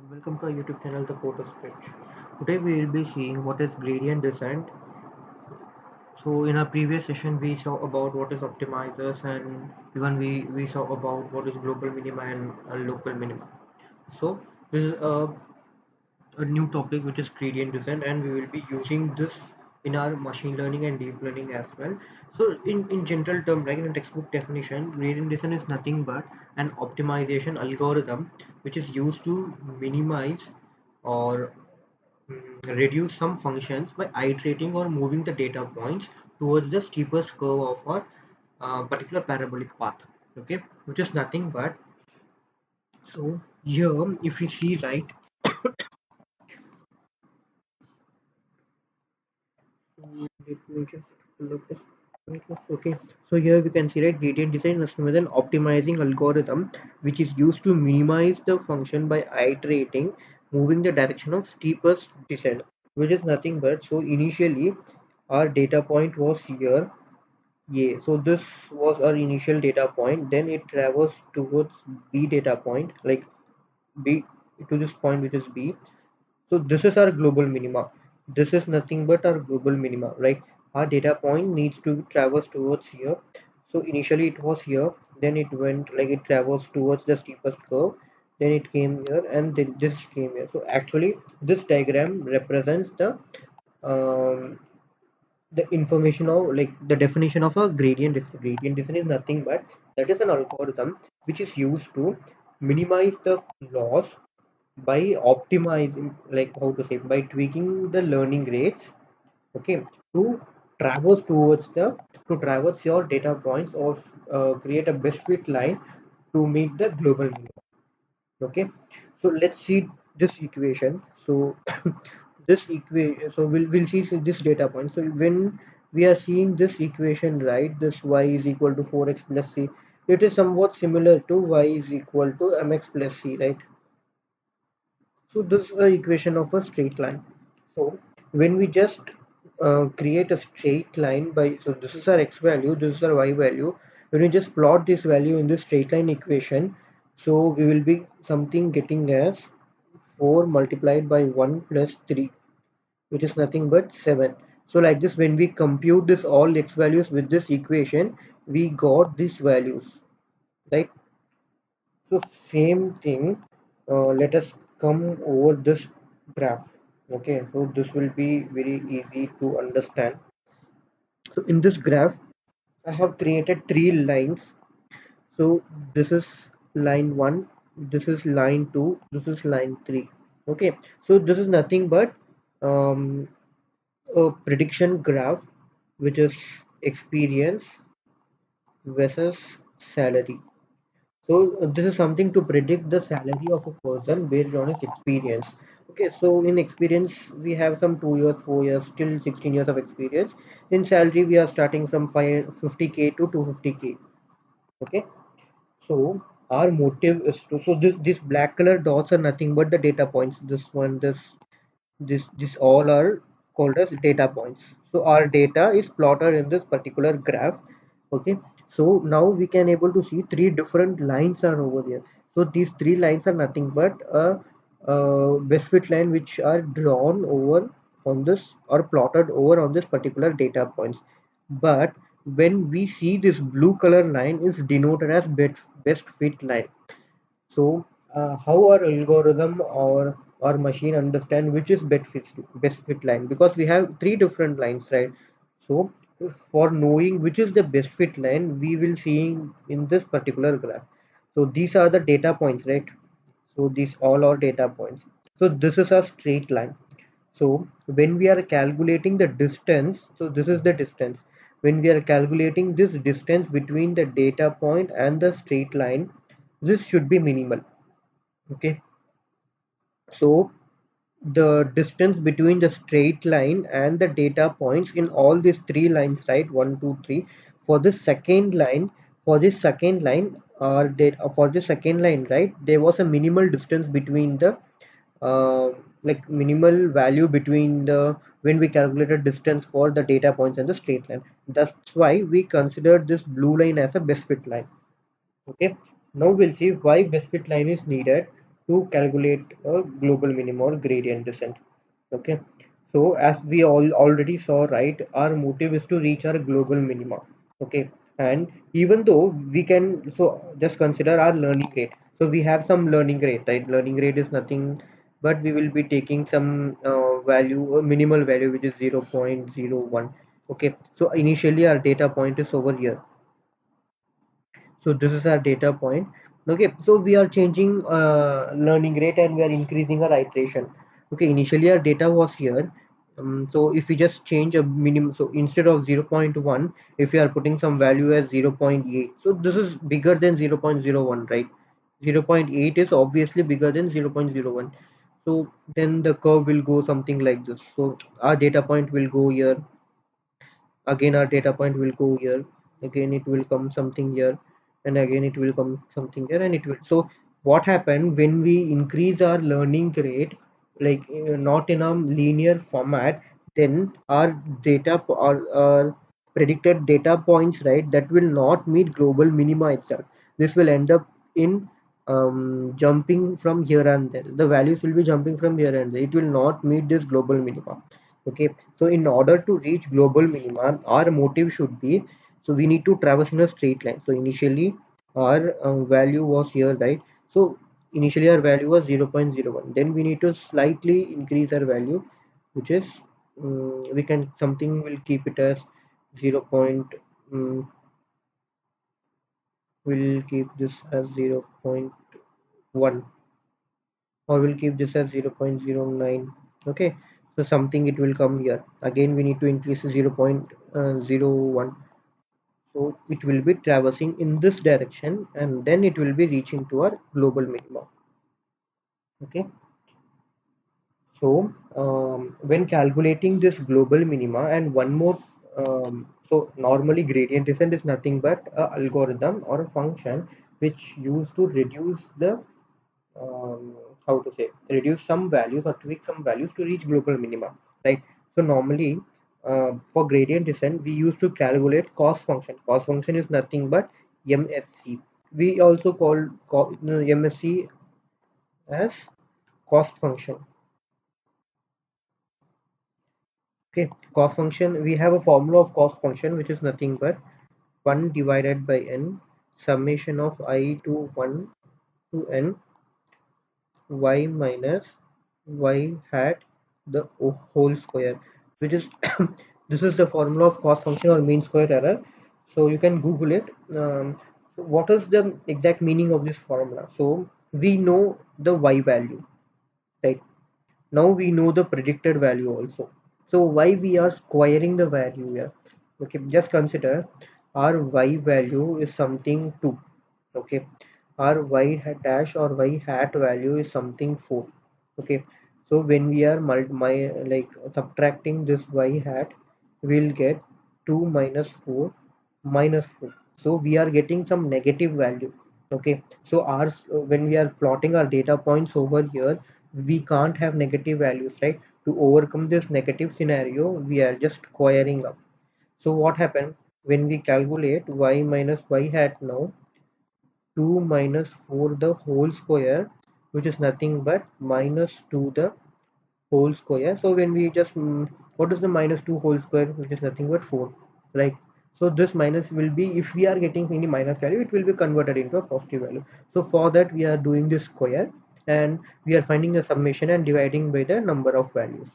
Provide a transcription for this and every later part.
Welcome to our YouTube channel, The Code Sketch. Today we will be seeing what is gradient descent. So in our previous session we saw about what is optimizers, and even we saw about what is global minima and local minima. So this is a new topic which is gradient descent, and we will be using this in our machine learning and deep learning as well. So in general term, like in textbook definition, gradient descent is nothing but an optimization algorithm which is used to minimize or reduce some functions by iterating or moving the data points towards the steepest curve of a particular parabolic path, okay, which is nothing but. So here if you see, right, let me just pull up this. Okay, so here we can see, right, gradient descent is nothing but an optimizing algorithm which is used to minimize the function by iterating, moving the direction of steepest descent, which is nothing but. So initially our data point was here. Yeah, so this was our initial data point. Then it travels towards B data point, like B to this point, which is B. So this is our global minima. This is nothing but our global minima, right? Our data point needs to traverse towards here. So initially it was here, then it went, like, it travels towards the steepest curve, then it came here, and then this came here. So actually this diagram represents the information of, like, the definition of a gradient descent. Gradient descent is nothing but that is an algorithm which is used to minimize the loss by optimizing, like, how to say, by tweaking the learning rates, okay, to traverse towards the to traverse your data points, or create a best fit line to meet the global minimum. Okay, so let's see this equation. So this equation, so we'll see this data point. So when we are seeing this equation, right, this y is equal to 4x plus c, it is somewhat similar to y is equal to mx plus c, right? So this is the equation of a straight line. So when we just create a straight line by, so this is our x value, this is our y value. When we just plot this value in this straight line equation, so we will be something getting as 4 multiplied by 1 plus 3, which is nothing but 7. So like this, when we compute this all x values with this equation, we got these values, right? So same thing, let us come over this graph. Okay, so this will be very easy to understand. So in this graph, I have created three lines. So this is line 1, this is line 2, this is line 3. Okay, so this is nothing but um, a prediction graph, which is experience versus salary. So this is something to predict the salary of a person based on his experience. Okay, so in experience we have some 2 years, 4 years, till 16 years of experience. In salary we are starting from 50k to 250k. Okay, so our motive is to, so this black color dots are nothing but the data points. This one, this all are called as data points. So our data is plotted in this particular graph. Okay, so now we can able to see three different lines are over here. So these three lines are nothing but a best fit line which are drawn over on this, or plotted over on this particular data points. But when we see this blue color line is denoted as best fit line. So how our algorithm or our machine understand which is best fit line, because we have three different lines, right? So for knowing which is the best fit line, we will seeing in this particular graph. So these are the data points, right? So these all are data points. So this is a straight line. So when we are calculating the distance, so this is the distance. When we are calculating this distance between the data point and the straight line, this should be minimal. Okay, so the distance between the straight line and the data points in all these three lines, right, 1 2 3, for this second line, for this second line, right, there was a minimal distance between the uh, like minimal value between the, when we calculated distance for the data points and the straight line. That's why we considered this blue line as a best fit line. Okay, now we'll see why best fit line is needed. to calculate a global minimum or gradient descent. Okay, so as we all already saw, right, our motive is to reach our global minima. Okay, and even though we can, so just consider our learning rate. So we have some learning rate, right? Learning rate is nothing but we will be taking some value, a minimal value, which is 0.01. Okay, so initially our data point is over here. So this is our data point. Okay, so we are changing learning rate and we are increasing our iteration. Okay, initially our data was here. So if we just change a minimum, so instead of 0.1, if we are putting some value as 0.8, so this is bigger than 0.01, right? 0.8 is obviously bigger than 0.01. So then the curve will go something like this. So our data point will go here, again our data point will go here, again it will come something here, and again it will come something here, and it will. So what happened when we increase our learning rate, like not in a linear format, then our our predicted data points, right, that will not meet global minima itself. This will end up in jumping from here and there. The values will be jumping from here and there. It will not meet this global minima. Okay, so in order to reach global minima, our motive should be, so we need to traverse in a straight line. So initially our value was here, right? So initially our value was 0.01. Then we need to slightly increase our value, which is we can, something will keep it as 0. Um, we'll keep this as 0.1, or we'll keep this as 0.09. Okay, so something it will come here. Again we need to increase to 0.01. So it will be traversing in this direction, and then it will be reaching to our global minimum. Okay, so when calculating this global minima, and one more, so normally gradient descent is nothing but a algorithm or a function which used to reduce the, um, how to say, reduce some values or tweak some values to reach global minima, right? So normally for gradient descent we used to calculate cost function. Cost function is nothing but MSC. We also call MSC as cost function. Okay, cost function, we have a formula of cost function which is nothing but 1 divided by n summation of I to 1 to n y minus y hat the whole square, which is this is the formula of cost function or mean square error. So you can google it. What is the exact meaning of this formula? So we know the y value, right? Now we know the predicted value also. So why we are squaring the value here? Okay, just consider our y value is something 2. Okay, our dash or y hat value is something 4. Okay, so when we are like subtracting this y hat, we'll get 2 minus 4 minus 4. So we are getting some negative value. Okay, so ours, when we are plotting our data points over here, we can't have negative values, right? To overcome this negative scenario, we are just squaring up. So what happened when we calculate y minus y hat now? 2 minus 4 the whole square, which is nothing but minus 2 the whole square. So when we just what is the minus 2 whole square, which is nothing but 4, right? So this minus will be, if we are getting any minus value, it will be converted into a positive value. So for that we are doing this square, and we are finding the summation and dividing by the number of values.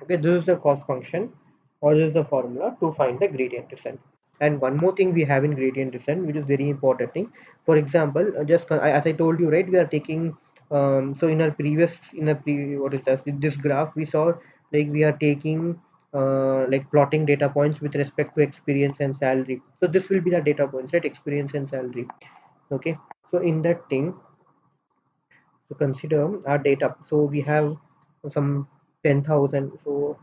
Okay, this is the cost function, or this is the formula to find the gradient descent. And one more thing we have in gradient descent, which is very important thing. For example, as I told you, right, we are taking, so in our previous, what is that, in this graph we saw, like we are taking like plotting data points with respect to experience and salary. So this will be the data points, right? Experience and salary. Okay, so in that thing, to consider our data, so we have some 10,000. So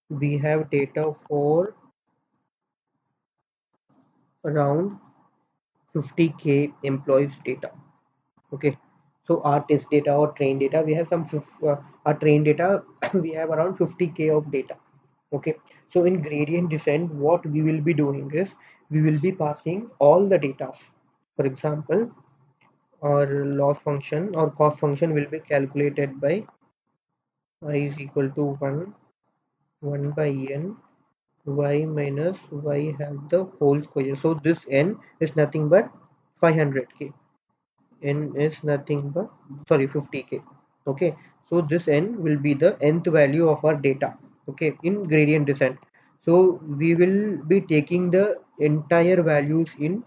we have data for around 50k employees data. Okay, so our test data or train data, we have our train data we have around 50k of data. Okay, so in gradient descent what we will be doing is we will be passing all the data. For example, Our loss function or cost function will be calculated by I is equal to 1 by n y minus y have the whole square. So this n is nothing but 500k. N is nothing but, sorry, 50k. Okay, so this n will be the nth value of our data, okay, in gradient descent. So we will be taking the entire values in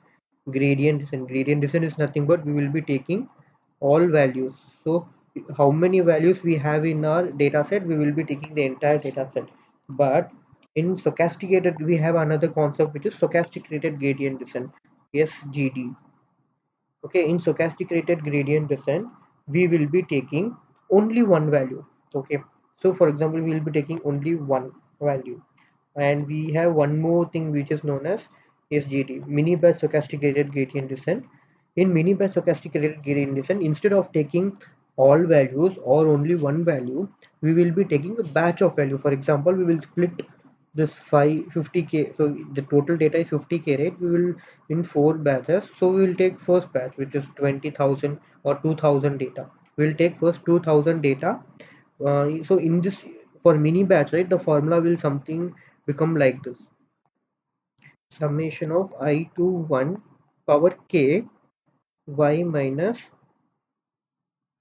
gradient descent. Gradient descent is nothing but we will be taking all values. So how many values we have in our data set, we will be taking the entire data set. But in stochasticated we have another concept which is stochasticated gradient descent, SGD. Okay, in stochasticated gradient descent we will be taking only one value. Okay, so for example we will be taking only one value, and we have one more thing which is known as SGD, mini batch stochasticated gradient descent. In mini batch stochasticated gradient descent, instead of taking all values or only one value, we will be taking a batch of value. For example, we will split this 50k, so the total data is 50k, right? We will in four batches, so we will take first batch which is 20,000 or 2,000 data. We will take first 2,000 data. So in this, for mini batch, right, the formula will something become like this: summation of I to 1 power k y minus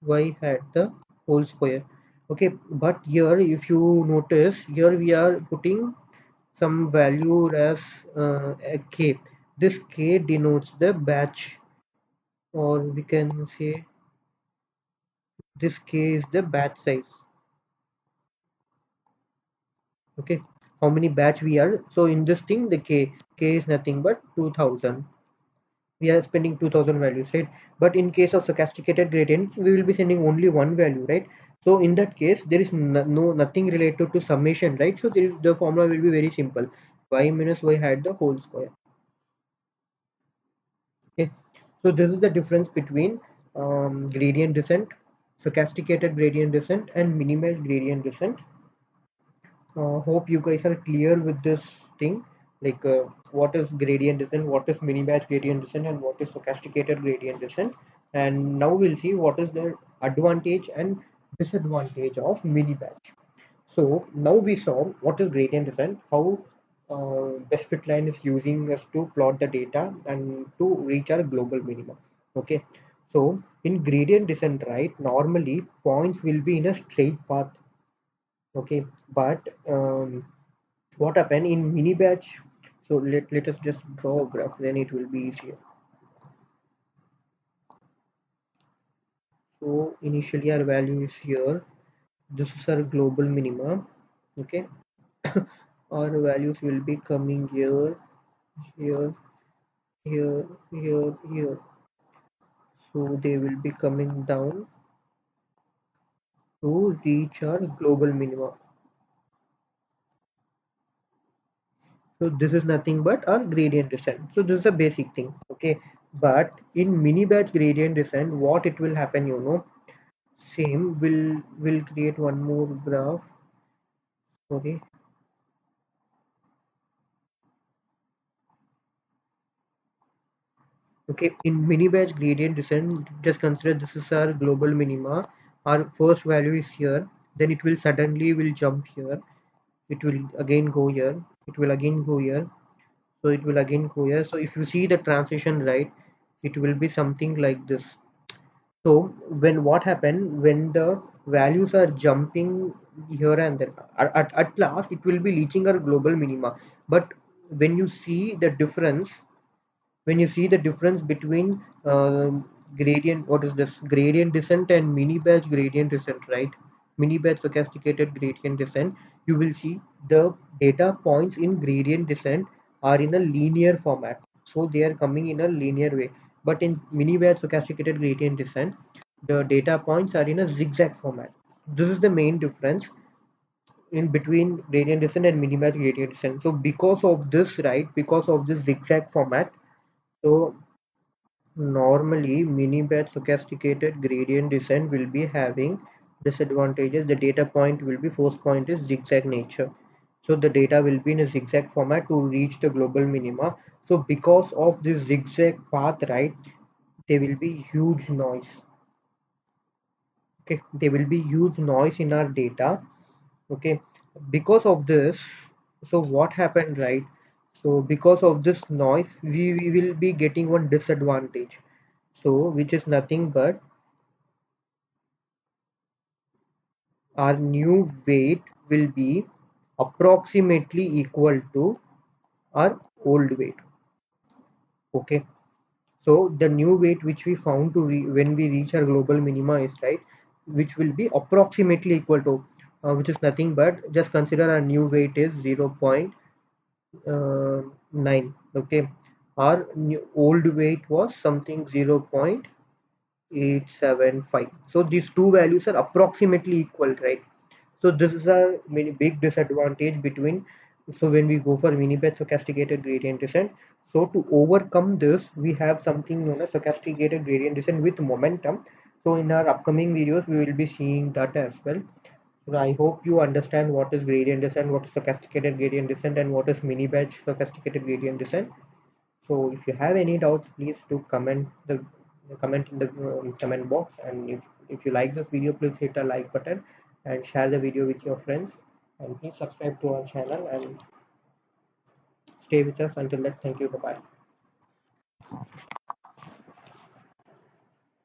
y hat the whole square. Okay, but here if you notice, here we are putting some value as a k. This k denotes the batch, or we can say this k is the batch size. Okay, how many batch we are, so in this thing the k is nothing but 2,000. We are spending 2,000 values, right? But in case of stochasticated gradient we will be sending only one value, right? So in that case there is nothing related to summation, right? So the formula will be very simple: y minus y had the whole square. Okay, so this is the difference between gradient descent, stochasticated gradient descent, and minimized gradient descent. Hope you guys are clear with this thing, like what is gradient descent, what is mini batch gradient descent, and what is stochasticated gradient descent. And now we'll see what is the advantage and disadvantage of mini batch. So now we saw what is gradient descent, how best fit line is using us to plot the data and to reach our global minimum. Okay, so in gradient descent, right, normally points will be in a straight path. Okay, but what happened in mini batch, so let us just draw a graph, then it will be easier. So initially our value is here, this is our global minimum. Okay, our values will be coming here, here, here, so they will be coming down to reach our global minimum. So this is nothing but our gradient descent. So this is a basic thing. Okay, but in mini batch gradient descent what it will happen, you know, same will create one more graph. Okay, okay, in mini batch gradient descent, just consider this is our global minima. Our first value is here, then it will suddenly will jump here, it will again go here, it will again go here, so it will again go here. So if you see the transition, right, it will be something like this. So when what happened, when the values are jumping here and there, at last it will be reaching our global minima. But when you see the difference, when you see the difference between gradient, what is this, gradient descent and mini batch gradient descent, right, mini batch stochasticated gradient descent, you will see the data points in gradient descent are in a linear format, so they are coming in a linear way. But in mini batch stochasticated gradient descent, the data points are in a zigzag format. This is the main difference in between gradient descent and mini batch gradient descent. So because of this, right, because of this zigzag format, so normally, mini-batch stochasticated gradient descent will be having disadvantages. The data point will be, first point is zigzag nature. So the data will be in a zigzag format to reach the global minima. So because of this zigzag path, right, there will be huge noise. Okay, there will be huge noise in our data. Okay, because of this, so what happened, right? So because of this noise, we will be getting one disadvantage, so which is nothing but our new weight will be approximately equal to our old weight. Okay, so the new weight which we found to when we reach our global minima is, right, which will be approximately equal to, which is nothing but, just consider our new weight is 0.9. Okay, our new old weight was something 0.875. So these two values are approximately equal, right? So this is a many big disadvantage between, so when we go for mini batch stochasticated gradient descent. So to overcome this, we have something known as stochasticated gradient descent with momentum. So in our upcoming videos, we will be seeing that as well. So I hope you understand what is gradient descent, what is stochasticated gradient descent, and what is mini batch stochasticated gradient descent. So if you have any doubts, please do comment in the comment box. And if you like this video, please hit a like button and share the video with your friends. And please subscribe to our channel and stay with us until that. Thank you. Bye bye.